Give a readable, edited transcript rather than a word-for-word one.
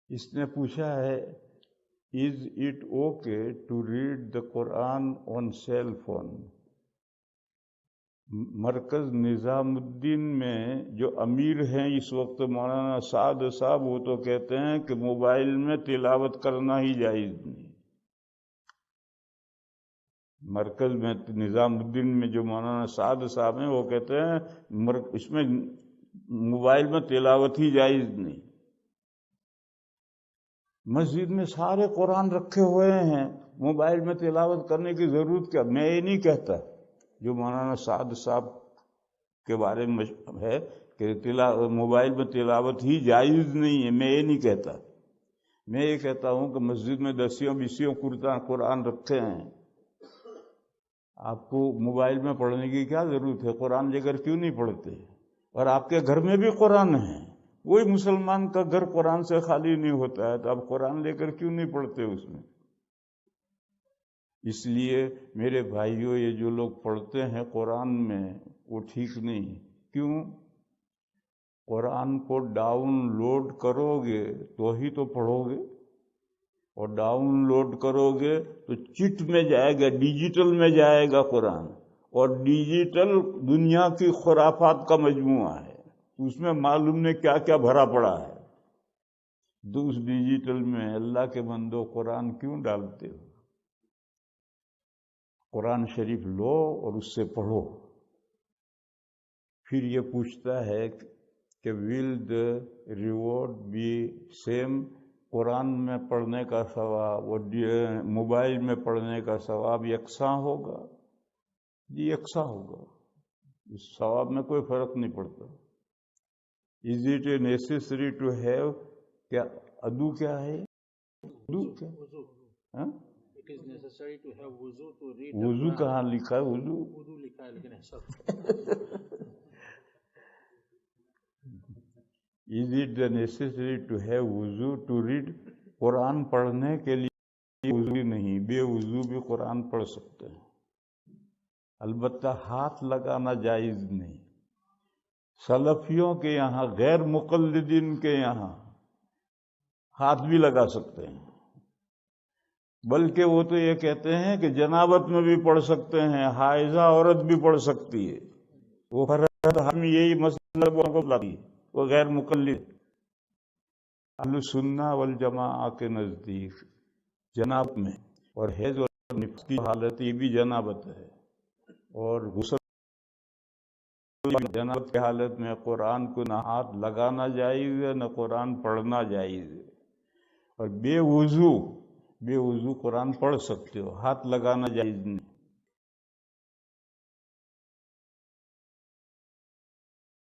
اس نے پوچھا ہے is it okay to read the Quran on cell phone? Markaz نظام الدین میں جو امیر ہیں اس وقت مولانا سعد صاحب، وہ تو کہتے ہیں کہ موبائل میں تلاوت کرنا ہی جائز نہیں۔ مرکز میں نظام الدین میں جو مولانا سعد صاحب ہیں وہ کہتے ہیں اس میں موبائل میں تلاوت ہی جائز نہیں۔ مسجد میں سارے قرآن رکھے ہوئے ہیں، موبائل میں تلاوت کرنے کی ضرورت کیا؟ میں یہ نہیں کہتا جو مولانا سعد صاحب کے بارے میں ہے کہ موبائل میں تلاوت ہی جائز نہیں ہے، میں یہ نہیں کہتا۔ میں یہ کہتا ہوں کہ مسجد میں 10 قرآن رکھے ہیں، آپ کو موبائل میں پڑھنے کی کیا ضرورت ہے؟ قرآن لے کر کیوں نہیں پڑھتے؟ اور آپ کے گھر میں بھی قرآن ہے، کوئی مسلمان کا گھر قرآن سے خالی نہیں ہوتا ہے، تو آپ قرآن لے کر کیوں نہیں پڑھتے اس میں؟ اس لیے میرے بھائیوں، یہ جو لوگ پڑھتے ہیں قرآن میں وہ ٹھیک نہیں۔ کیوں؟ قرآن کو ڈاؤن لوڈ کرو گے تو ہی تو پڑھو گے، اور ڈاؤن لوڈ کرو گے تو چٹ میں جائے گا، ڈیجیٹل میں جائے گا قرآن، اور ڈیجیٹل دنیا کی خرافات کا مجموعہ ہے، اس میں معلوم نہیں کیا کیا بھرا پڑا ہے۔ تو اس ڈیجیٹل میں اللہ کے بندو قرآن کیوں ڈالتے ہو؟ قرآن شریف لو اور اس سے پڑھو۔ پھر یہ پوچھتا ہے کہ ول دا ریوارڈ بی سیم؟ قرآن میں پڑھنے کا ثواب اور موبائل میں پڑھنے کا ثواب یکساں ہوگا؟ جی یکساں ہوگا، اس ثواب میں کوئی فرق نہیں پڑتا۔ Is it a necessary to have? کیا ادو کیا ہے؟ ادو کیا؟ وضو کہاں لکھا ہے؟ وضو لکھا ہے لیکن Is it necessary to have وضو to read؟ قرآن پڑھنے کے لیے وضو نہیں، بے وضو بھی قرآن پڑھ سکتے ہیں، البتہ ہاتھ لگانا جائز نہیں۔ سلفیوں کے یہاں، غیر مقلدین کے یہاں ہاتھ بھی لگا سکتے ہیں، بلکہ وہ تو یہ کہتے ہیں کہ جنابت میں بھی پڑھ سکتے ہیں، حائضہ عورت بھی پڑھ سکتی ہے۔ وہ ہم یہی مسئلہ کو لاتی ہے، وہ غیر مقلد۔ اہل سنہ والجماعہ کے نزدیک جنابت میں اور حیض اور نفاس کی حالت یہ بھی جنابت ہے، اور غسل جنابت کی حالت میں قرآن کو نہ ہاتھ لگانا جائز ہے نہ قرآن پڑھنا جائز ہے۔ اور بے وضو قرآن پڑھ سکتے ہو، ہاتھ لگانا جائز نہیں۔